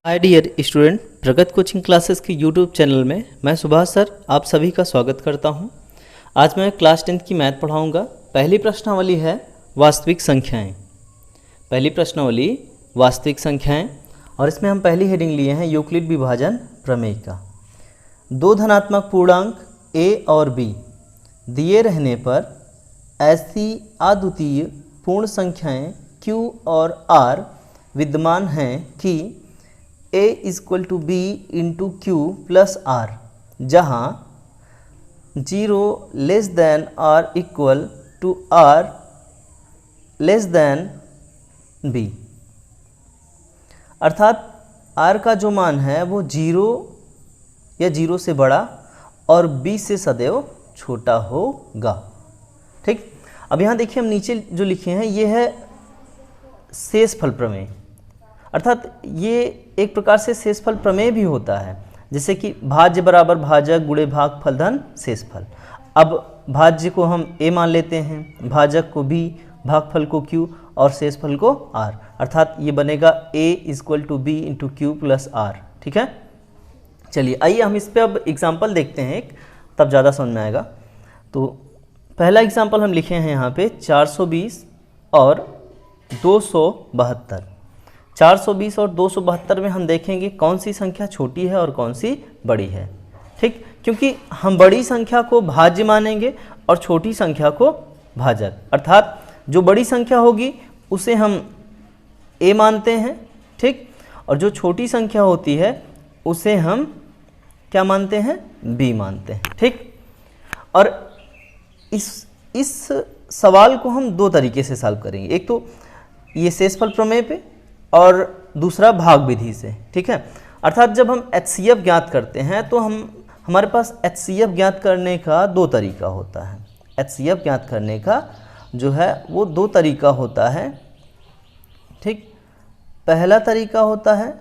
Hi dear student, प्रगत coaching classes के YouTube channel में मैं सुभाष सर आप सभी का स्वागत करता हूं। आज मैं क्लास 10th की मैथ पढ़ाऊंगा। पहली प्रश्नावली है वास्तविक संख्याएं। पहली प्रश्नावली वास्तविक संख्याएं, और इसमें हम पहली हेडिंग लिए हैं यूक्लिड विभाजन प्रमेय का। दो धनात्मक पूर्णांक a और b दिए रहने पर ऐसी अद्वितीय पूर्ण संख्याएं q और r विद्यमान हैं कि a = b × q + r, जहाँ 0 r = r b, अर्थात r का जो मान है वो 0 या 0 से बड़ा और b से सदैव छोटा होगा। ठीक, अब यहाँ देखिए हम नीचे जो लिखे हैं ये है शेषफल प्रमेय, अर्थात ये एक प्रकार से शेषफल प्रमेय भी होता है, जैसे कि भाज्य बराबर भाजक गुणे भागफल धन शेषफल। अब भाज्य को हम a मान लेते हैं, भाजक को b, भागफल को q और शेषफल को r, अर्थात ये बनेगा a = b × q + r। ठीक है, चलिए आइए हम इस पे अब एग्जाम्पल देखते हैं एक, तब ज़्यादा समझ में आएगा। तो पहला एग्जाम्पल हम लिखे हैं यहाँ पे 420 और 272। 420 और 272 में हम देखेंगे कौन सी संख्या छोटी है और कौन सी बड़ी है। ठीक, क्योंकि हम बड़ी संख्या को भाज्य मानेंगे और छोटी संख्या को भाजक, अर्थात जो बड़ी संख्या होगी उसे हम a मानते हैं। ठीक, और जो छोटी संख्या होती है उसे हम क्या मानते हैं, b मानते हैं। ठीक, और इस सवाल को हम दो तरीके से सॉल्व करेंगे, एक तो ये शेषफल प्रमेय पे और दूसरा भाग विधि से। ठीक है, अर्थात जब हम HCF ज्ञात करते हैं तो हमारे पास HCF ज्ञात करने का दो तरीका होता है। HCF ज्ञात करने का जो है वो दो तरीका होता है। ठीक, पहला तरीका होता है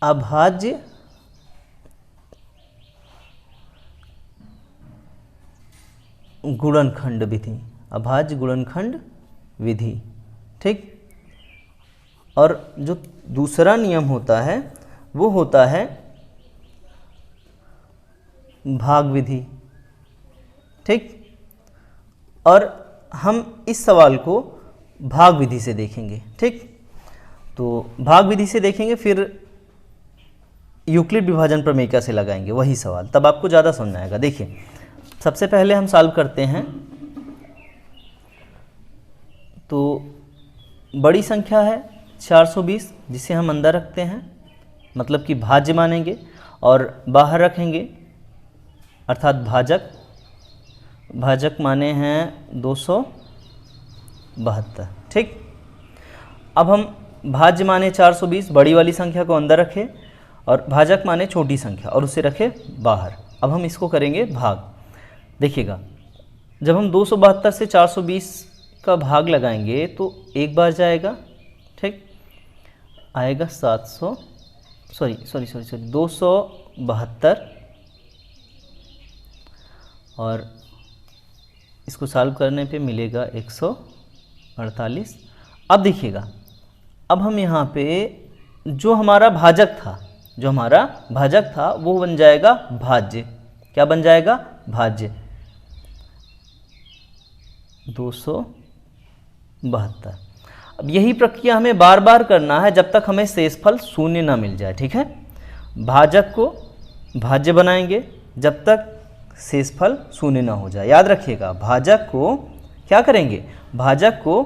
अभाज्य गुणनखंड विधि, अभाज्य गुणनखंड विधि। ठीक, और जो दूसरा नियम होता है वो होता है भाग विधि। ठीक, और हम इस सवाल को भाग विधि से देखेंगे। ठीक, तो भाग विधि से देखेंगे, फिर यूक्लिड विभाजन प्रमेय से लगाएंगे वही सवाल, तब आपको ज़्यादा समझ में आएगा। देखिए सबसे पहले हम सॉल्व करते हैं। तो बड़ी संख्या है 420, जिसे हम अंदर रखते हैं, मतलब कि भाज्य मानेंगे, और बाहर रखेंगे अर्थात भाजक। भाजक माने हैं 272। ठीक, अब हम भाज्य माने 420, बड़ी वाली संख्या को अंदर रखें, और भाजक माने छोटी संख्या और उसे रखें बाहर। अब हम इसको करेंगे भाग। देखिएगा, जब हम 272 से 420 का भाग लगाएंगे तो एक बार जाएगा। ठीक, आएगा 272, और इसको सॉल्व करने पे मिलेगा 148। अब देखिएगा, अब हम यहाँ पे जो हमारा भाजक था वो बन जाएगा भाज्य। क्या बन जाएगा, भाज्य 272। अब यही प्रक्रिया हमें बार बार करना है जब तक हमें शेषफल शून्य ना मिल जाए। ठीक है, भाजक को भाज्य बनाएंगे जब तक शेषफल शून्य ना हो जाए। याद रखिएगा, भाजक को क्या करेंगे, भाजक को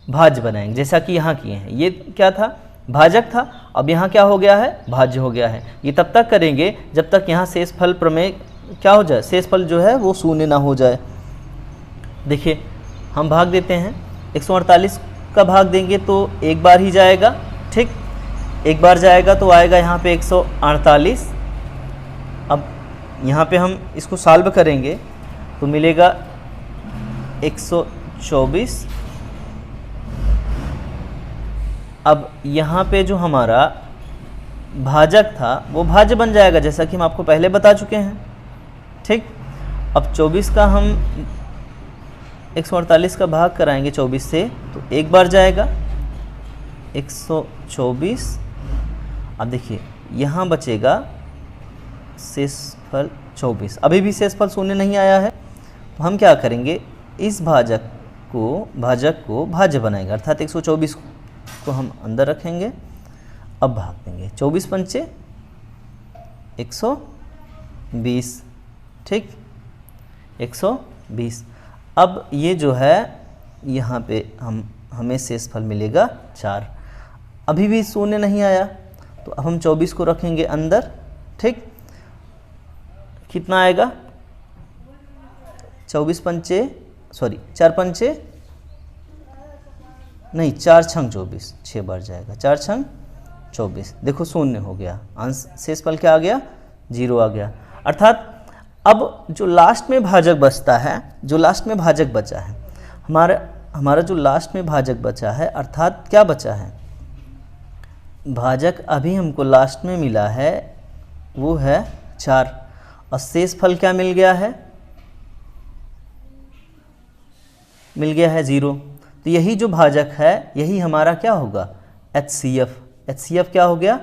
भाज्य बनाएंगे, जैसा कि यहाँ किए हैं। ये क्या था, भाजक था, अब यहाँ क्या हो गया है, भाज्य हो गया है। ये तब तक करेंगे जब तक यहाँ शेषफल प्रमेय क्या हो जाए, शेषफल जो है वो शून्य ना हो जाए। देखिए हम भाग देते हैं, 148 का भाग देंगे तो एक बार ही जाएगा। ठीक, एक बार जाएगा तो आएगा यहाँ पे 148। अब यहाँ पे हम इसको सॉल्व करेंगे तो मिलेगा 124। अब यहाँ पे जो हमारा भाजक था वो भाज्य बन जाएगा, जैसा कि हम आपको पहले बता चुके हैं। ठीक, अब 24 का हम 148 का भाग कराएंगे 24 से तो एक बार जाएगा, 124। अब देखिए यहाँ बचेगा शेषफल 24। अभी भी शेषफल शून्य नहीं आया है, तो हम क्या करेंगे, इस भाजक को भाज्य बनाएंगे, अर्थात 124 को हम अंदर रखेंगे। अब भाग देंगे, 24 पंचे 120, ठीक, 120। अब ये जो है यहाँ पे हमें शेषफल मिलेगा 4। अभी भी शून्य नहीं आया, तो अब हम 24 को रखेंगे अंदर, ठीक। कितना आएगा, 4 पंचे 4 छंग 24, 6 बार जाएगा, 4 छंग 24। देखो शून्य हो गया, अंश शेषफल क्या आ गया, 0 आ गया। अर्थात अब जो लास्ट में भाजक बचता है, जो लास्ट में भाजक बचा है, हमारा जो लास्ट में भाजक बचा है, अर्थात क्या बचा है, भाजक अभी हमको लास्ट में मिला है वो है 4, और शेषफल क्या मिल गया है, 0। तो यही जो भाजक है, यही हमारा क्या होगा, HCF। HCF क्या हो गया,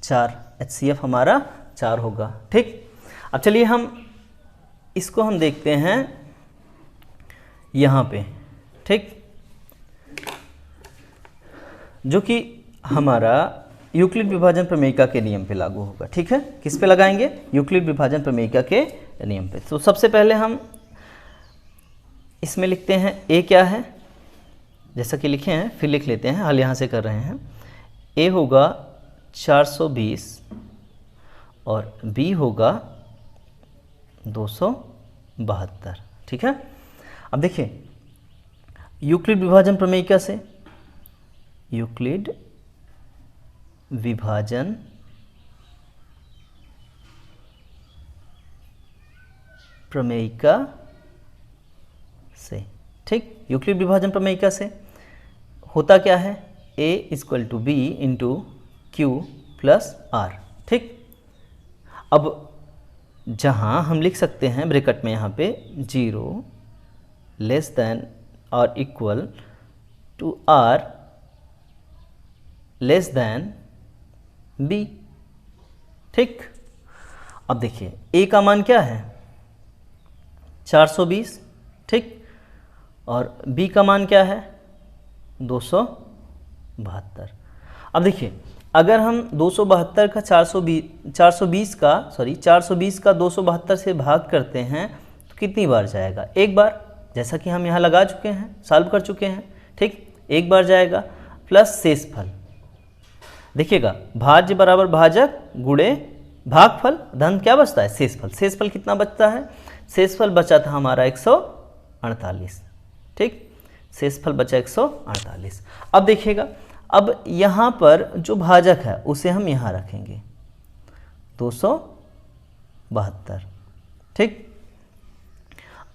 4। HCF हमारा 4 होगा, ठीक। अब चलिए इसको हम देखते हैं यहाँ पे, ठीक, जो कि हमारा यूक्लिड विभाजन प्रमेयिका के नियम पे लागू होगा, ठीक है। किस पे लगाएंगे, यूक्लिड विभाजन प्रमेयिका के नियम पे। तो सबसे पहले हम इसमें लिखते हैं ए क्या है, जैसा कि लिखे हैं, फिर लिख लेते हैं, हल यहाँ से कर रहे हैं। ए होगा 420 और बी होगा 272, ठीक है। अब देखिए यूक्लिड विभाजन प्रमेयिका से, यूक्लिड विभाजन प्रमेयिका से, ठीक, यूक्लिड विभाजन प्रमेयिका से होता क्या है, a equal to B into Q plus R, ठीक। अब जहाँ हम लिख सकते हैं ब्रैकेट में यहाँ पे 0 लेस देन और equal to R less than B, ठीक। अब देखिए ए का मान क्या है, 420, ठीक, और बी का मान क्या है, 272। अब देखिए अगर हम 272 का 420 का 272 से भाग करते हैं तो कितनी बार जाएगा, एक बार, जैसा कि हम यहाँ लगा चुके हैं, सॉल्व कर चुके हैं, ठीक, एक बार जाएगा। प्लस शेषफल, देखिएगा भाज्य बराबर भाजक गुणे भागफल धन क्या बचता है, शेषफल। शेषफल कितना बचता है, शेषफल बचा था हमारा 148, ठीक, शेषफल बचा 148। अब देखिएगा, अब यहाँ पर जो भाजक है उसे हम यहाँ रखेंगे 272, ठीक।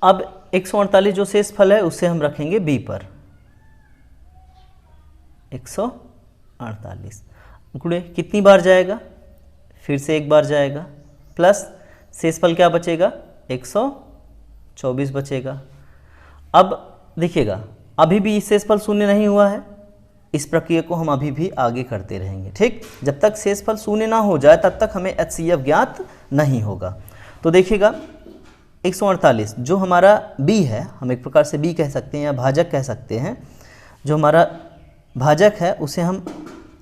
अब 148 जो शेषफल है उसे हम रखेंगे बी पर 148, गुणे कितनी बार जाएगा, फिर से एक बार जाएगा, प्लस शेषफल क्या बचेगा, 124 बचेगा। अब देखिएगा अभी भी शेषफल शून्य नहीं हुआ है, इस प्रक्रिया को हम अभी भी आगे करते रहेंगे, ठीक। जब तक शेषफल शून्य ना हो जाए तब तक हमें HCF ज्ञात नहीं होगा। तो देखिएगा 148 जो हमारा b है, हम एक प्रकार से b कह सकते हैं या भाजक कह सकते हैं, जो हमारा भाजक है उसे हम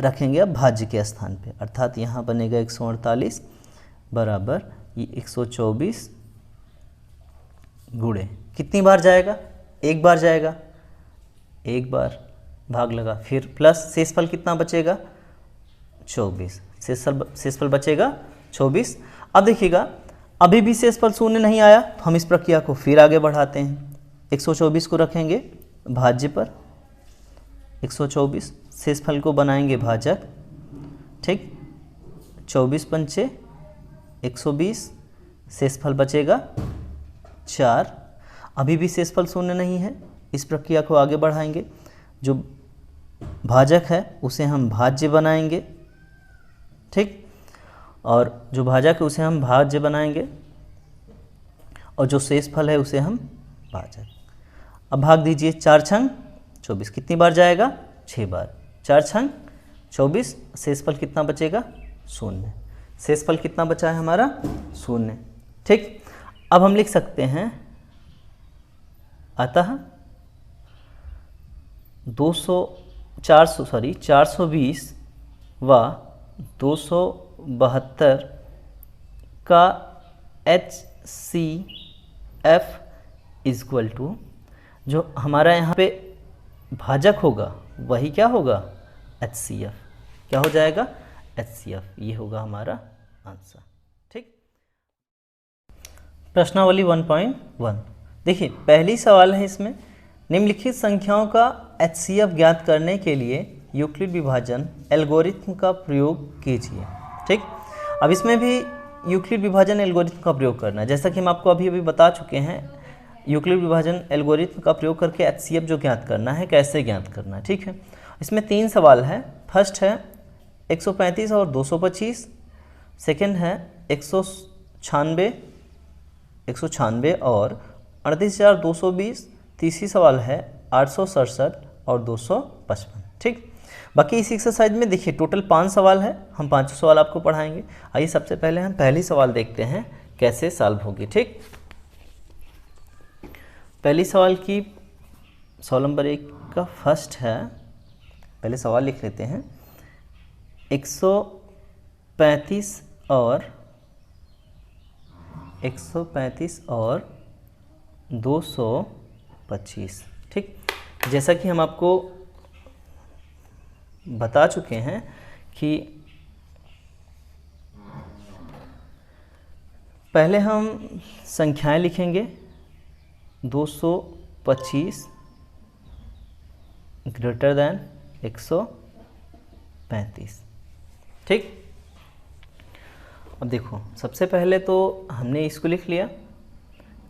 रखेंगे अब भाज्य के स्थान पे, अर्थात यहाँ बनेगा 148 बराबर ये 124 गुणे कितनी बार जाएगा, एक बार जाएगा, एक बार भाग लगा, फिर प्लस शेषफल कितना बचेगा, 24, शेषफल बचेगा 24। अब देखिएगा अभी भी शेषफल शून्य नहीं आया, तो हम इस प्रक्रिया को फिर आगे बढ़ाते हैं, 124 को रखेंगे भाज्य पर, 124 शेषफल को बनाएंगे भाजक, ठीक, 24 पंचे 120, शेषफल बचेगा 4। अभी भी शेषफल शून्य नहीं है, इस प्रक्रिया को आगे बढ़ाएंगे, जो भाजक है उसे हम भाज्य बनाएंगे, ठीक, और जो भाजक है उसे हम भाज्य बनाएंगे और जो शेषफल है उसे हम भाजक। अब भाग दीजिए, 4 छंग 24 कितनी बार जाएगा, 6 बार, 4 छंग 24, शेषफल कितना बचेगा? 0। शेषफल कितना बचा है हमारा? 0। ठीक, अब हम लिख सकते हैं अतः 420 व 272 का HCF इक्वल टू, जो हमारा यहाँ पे भाजक होगा वही क्या होगा? HCF। क्या हो जाएगा? HCF। ये होगा हमारा आंसर। ठीक, प्रश्नावली 1.1 देखिए, पहली सवाल है इसमें, निम्नलिखित संख्याओं का HCF ज्ञात करने के लिए यूक्लिड विभाजन एल्गोरिथम का प्रयोग कीजिए। ठीक, अब इसमें भी यूक्लिड विभाजन एल्गोरिथम का प्रयोग करना है। जैसा कि हम आपको अभी बता चुके हैं, यूक्लिड विभाजन एल्गोरिथम का प्रयोग करके HCF जो ज्ञात करना है, कैसे ज्ञात करना है। ठीक है, इसमें 3 सवाल है। फर्स्ट है 135 और 225, सेकंड है 196 और 38,220, तीसरी सवाल है 867 और 255। ठीक, बाकी इस एक्सरसाइज में देखिए टोटल 5 सवाल है, हम 5 सवाल आपको पढ़ाएंगे। आइए सबसे पहले हम पहली सवाल देखते हैं कैसे सॉल्व होगी। ठीक, पहली सवाल की सवाल नंबर 1 का फर्स्ट है, पहले सवाल लिख लेते हैं। 135 और 225। ठीक, जैसा कि हम आपको बता चुके हैं कि पहले हम संख्याएं लिखेंगे। 225 ग्रेटर देन 135। ठीक, अब देखो सबसे पहले तो हमने इसको लिख लिया,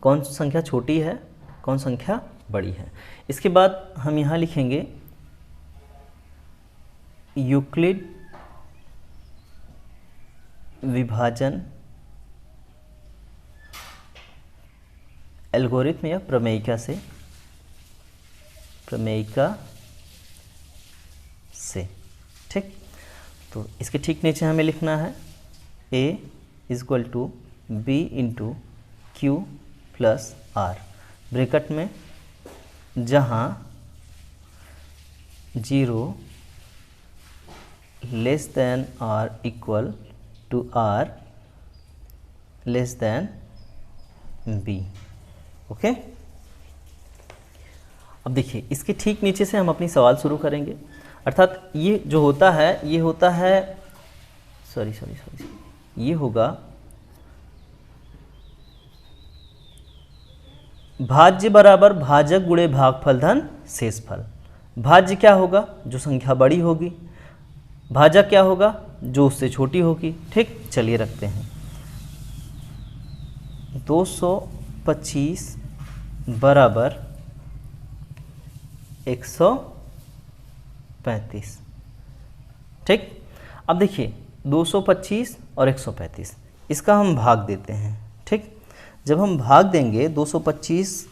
कौन सी संख्या छोटी है, कौन संख्या बड़ी है। इसके बाद हम यहाँ लिखेंगे यूक्लिड विभाजन एल्गोरिथम या प्रमेयिका से। ठीक, तो इसके ठीक नीचे हमें लिखना है A equal to B into Q plus R, bracket में जहाँ 0 less than R equal to R less than B। Okay, अब देखिए इसके ठीक नीचे से हम अपनी सवाल शुरू करेंगे। अर्थात ये जो होता है, ये होता है ये होगा भाज्य बराबर भाजक गुणे भागफल धन शेषफल। भाज्य क्या होगा? जो संख्या बड़ी होगी। भाजक क्या होगा? जो उससे छोटी होगी। ठीक, चलिए रखते हैं। 225 बराबर 135। ठीक, अब देखिए 225 और 135, इसका हम भाग देते हैं। ठीक, जब हम भाग देंगे 225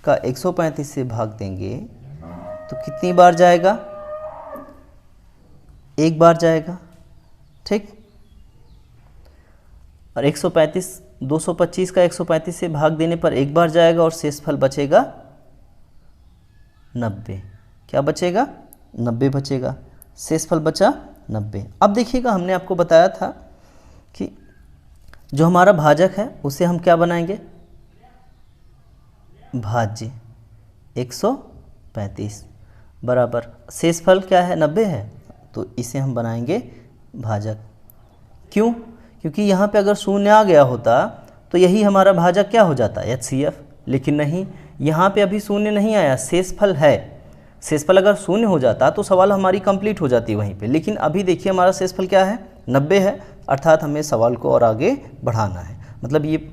का 135 से भाग देंगे तो कितनी बार जाएगा? 1 बार जाएगा। ठीक, और 225 का 135 से भाग देने पर 1 बार जाएगा और शेषफल बचेगा 90। क्या बचेगा? 90 बचेगा। शेषफल बचा 90। अब देखिएगा, हमने आपको बताया था कि जो हमारा भाजक है उसे हम क्या बनाएंगे? भाज्य 135 बराबर शेषफल क्या है? 90 है, तो इसे हम बनाएंगे भाजक। क्यों? क्योंकि यहाँ पे अगर शून्य आ गया होता तो यही हमारा भाजक क्या हो जाता? HCF। लेकिन नहीं, यहाँ पे अभी शून्य नहीं आया, शेषफल है। शेषफल अगर शून्य हो जाता तो सवाल हमारी कंप्लीट हो जाती वहीं पे। लेकिन अभी देखिए हमारा शेषफल क्या है? 90 है, अर्थात हमें सवाल को और आगे बढ़ाना है। मतलब ये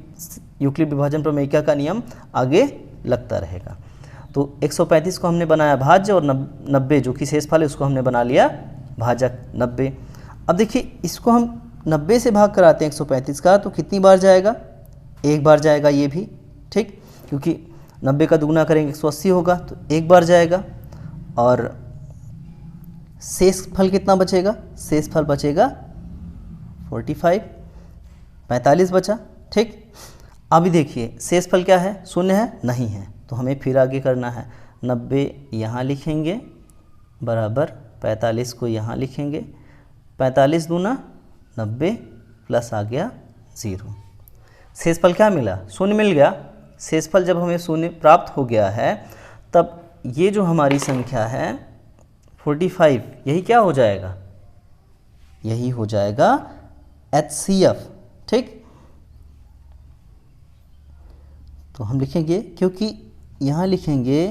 यूक्लिड विभाजन प्रमेयिका का नियम आगे लगता रहेगा। तो 135 को हमने बनाया भाज्य और 90 जो कि शेषफल है उसको हमने बना लिया भाजक 90। अब देखिए इसको हम 90 से भाग कराते हैं 135 का, तो कितनी बार जाएगा? 1 बार जाएगा ये भी। ठीक, क्योंकि 90 का दुगना करेंगे 180 होगा, तो 1 बार जाएगा। और शेष फल कितना बचेगा? शेष फल बचेगा 45, 45 बचा। ठीक, अभी देखिए शेष फल क्या है? शून्य है? नहीं है, तो हमें फिर आगे करना है। 90 यहाँ लिखेंगे बराबर 45 को यहाँ लिखेंगे। 45 दूना 90 प्लस आ गया 0। शेषफल क्या मिला? शून्य मिल गया। शेषफल जब हमें शून्य प्राप्त हो गया है तब ये जो हमारी संख्या है 45, यही क्या हो जाएगा? यही हो जाएगा HCF। ठीक, तो हम लिखेंगे, क्योंकि यहाँ लिखेंगे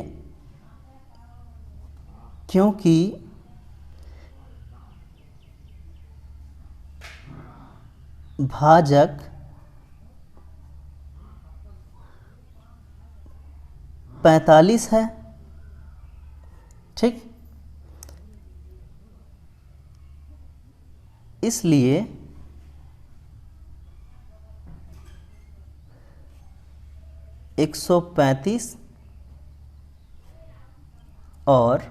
क्योंकि भाजक पैंतालीस है। ठीक, इसलिए एक 135 और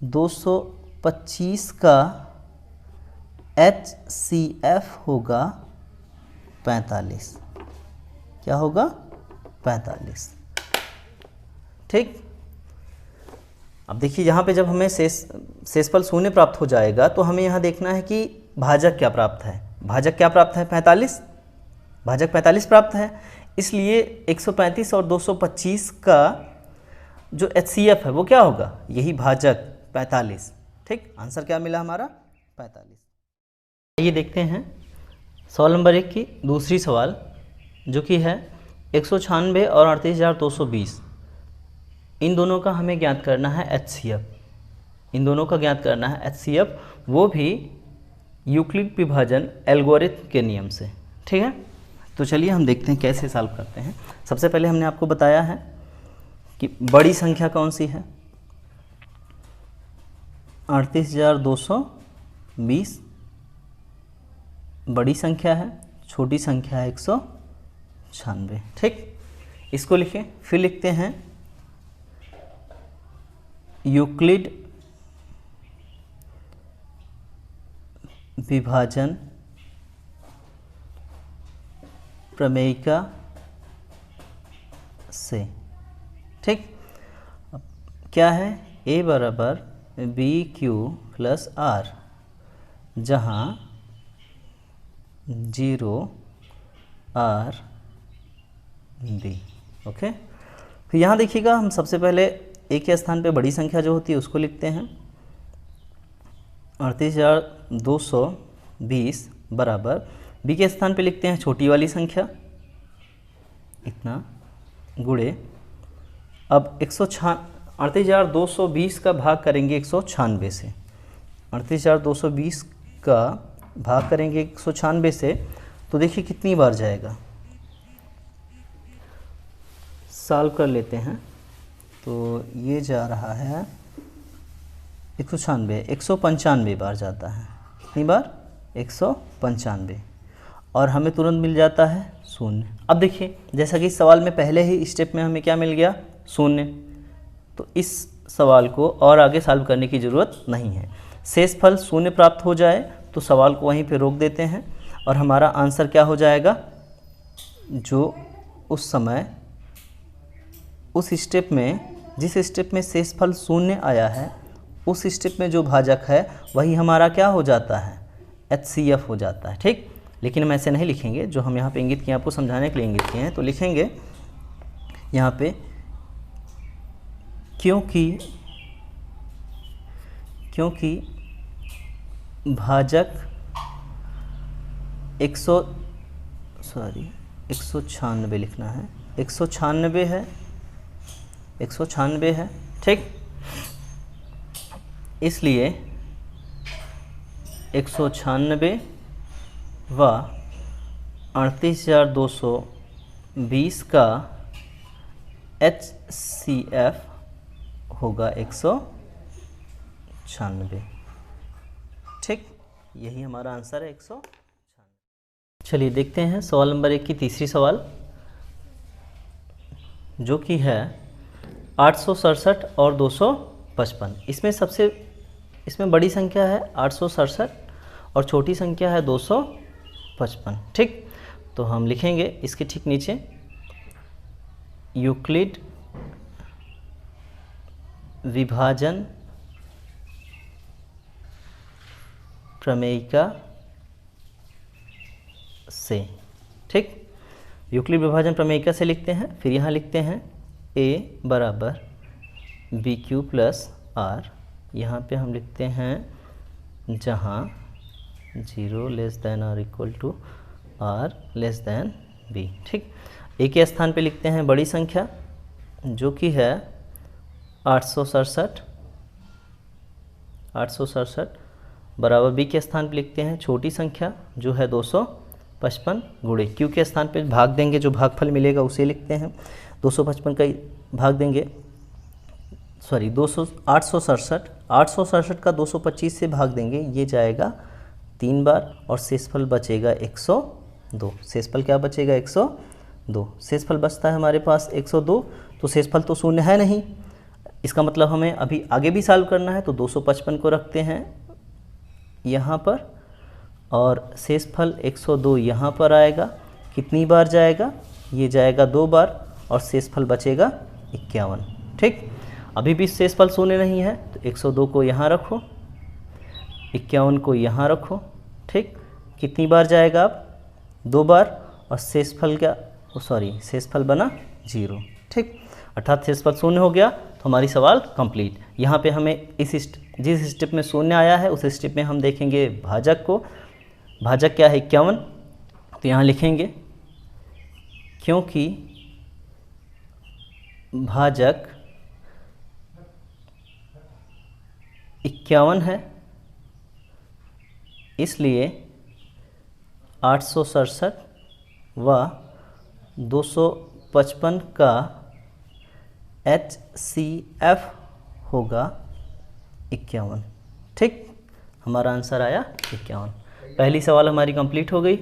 225 का HCF होगा 45। क्या होगा? 45। ठीक, अब देखिए यहाँ पे जब हमें शेषफल शून्य प्राप्त हो जाएगा तो हमें यहाँ देखना है कि भाजक क्या प्राप्त है। भाजक क्या प्राप्त है? 45। भाजक 45 प्राप्त है, इसलिए 135 और 225 का जो HCF है वो क्या होगा? यही भाजक 45। ठीक, आंसर क्या मिला हमारा? 45। ये देखते हैं सवाल नंबर 1 की दूसरी सवाल, जो कि है 196 और 38,220, इन दोनों का हमें ज्ञात करना है HCF। इन दोनों का ज्ञात करना है HCF, वो भी यूक्लिड विभाजन एल्गोरिथम के नियम से। ठीक है, तो चलिए हम देखते हैं कैसे सॉल्व करते हैं। सबसे पहले हमने आपको बताया है कि बड़ी संख्या कौन सी है? 38,220 बड़ी संख्या है, छोटी संख्या है 196। ठीक, इसको लिखें। फिर लिखते हैं यूक्लिड विभाजन प्रमेयिका से। ठीक, अब क्या है? A बराबर BQ प्लस R, जहाँ 0 R B। ओके, फिर यहाँ देखिएगा, हम सबसे पहले एक के स्थान पे बड़ी संख्या जो होती है उसको लिखते हैं। 38,220 बराबर बी के स्थान पे लिखते हैं छोटी वाली संख्या, इतना गुणे। अब 38,220 का भाग करेंगे 196 से। 38,220 का भाग करेंगे 196 से, तो देखिए कितनी बार जाएगा। सॉल्व कर लेते हैं। तो ये जा रहा है 195 बार जाता है। कितनी बार? 195, और हमें तुरंत मिल जाता है शून्य। अब देखिए, जैसा कि इस सवाल में पहले ही स्टेप में हमें क्या मिल गया? शून्य। तो इस सवाल को और आगे सॉल्व करने की ज़रूरत नहीं है। शेषफल शून्य प्राप्त हो जाए तो सवाल को वहीं पे रोक देते हैं, और हमारा आंसर क्या हो जाएगा? जो उस समय उस स्टेप में, जिस स्टेप में शेषफल शून्य आया है, उस स्टेप में जो भाजक है वही हमारा क्या हो जाता है? HCF हो जाता है। ठीक, लेकिन हम ऐसे नहीं लिखेंगे, जो हम यहाँ पे इंगित किए आपको समझाने के लिए इंगित किए हैं। तो लिखेंगे यहाँ पे क्योंकि भाजक 196 लिखना है, 196 है। ठीक, इसलिए 196 व 38,220 का HCF होगा 196। ठीक, यही हमारा आंसर है 196। चलिए देखते हैं सवाल नंबर 1 की तीसरी सवाल, जो कि है 867 और 255। इसमें सबसे इसमें बड़ी संख्या है 867 और छोटी संख्या है 255। ठीक, तो हम लिखेंगे इसके ठीक नीचे यूक्लिड विभाजन प्रमेयिका से। ठीक, यूक्लिड विभाजन प्रमेयिका से लिखते हैं। फिर यहाँ लिखते हैं a बराबर बी क्यू प्लस आर। यहाँ पे हम लिखते हैं जहाँ 0 less than R equal to R less than B. ठीक, ए के स्थान पे लिखते हैं बड़ी संख्या जो कि है 867 बराबर बी के स्थान पे लिखते हैं छोटी संख्या जो है 255 गुणे क्यू के स्थान पे भाग देंगे, जो भागफल मिलेगा उसे लिखते हैं। 255 का भाग देंगे, सॉरी 867 का 225 से भाग देंगे, ये जाएगा 3 बार और शेषफल बचेगा 102। शेषफल क्या बचेगा? 102। शेषफल बचता है हमारे पास 102, तो शेषफल तो शून्य है नहीं, इसका मतलब हमें अभी आगे भी सॉल्व करना है। तो 255 को रखते हैं यहाँ पर और शेषफल 102 यहाँ पर आएगा। कितनी बार जाएगा? ये जाएगा 2 बार और शेषफल बचेगा 51। ठीक, अभी भी शेषफल शून्य नहीं है तो 102 को यहाँ रखो, 51 को यहाँ रखो। ठीक, कितनी बार जाएगा? अब 2 बार और शेषफल क्या, शेषफल बना 0। ठीक, अर्थात शेषफल शून्य हो गया। तो हमारी सवाल कंप्लीट। यहाँ पे हमें जिस स्टेप में शून्य आया है उस स्टेप में हम देखेंगे भाजक को। भाजक क्या है? 51। तो यहाँ लिखेंगे क्योंकि भाजक 51 है इसलिए 867 व 255 का HCF होगा 51। ठीक, हमारा आंसर आया 51। पहली सवाल हमारी कंप्लीट हो गई।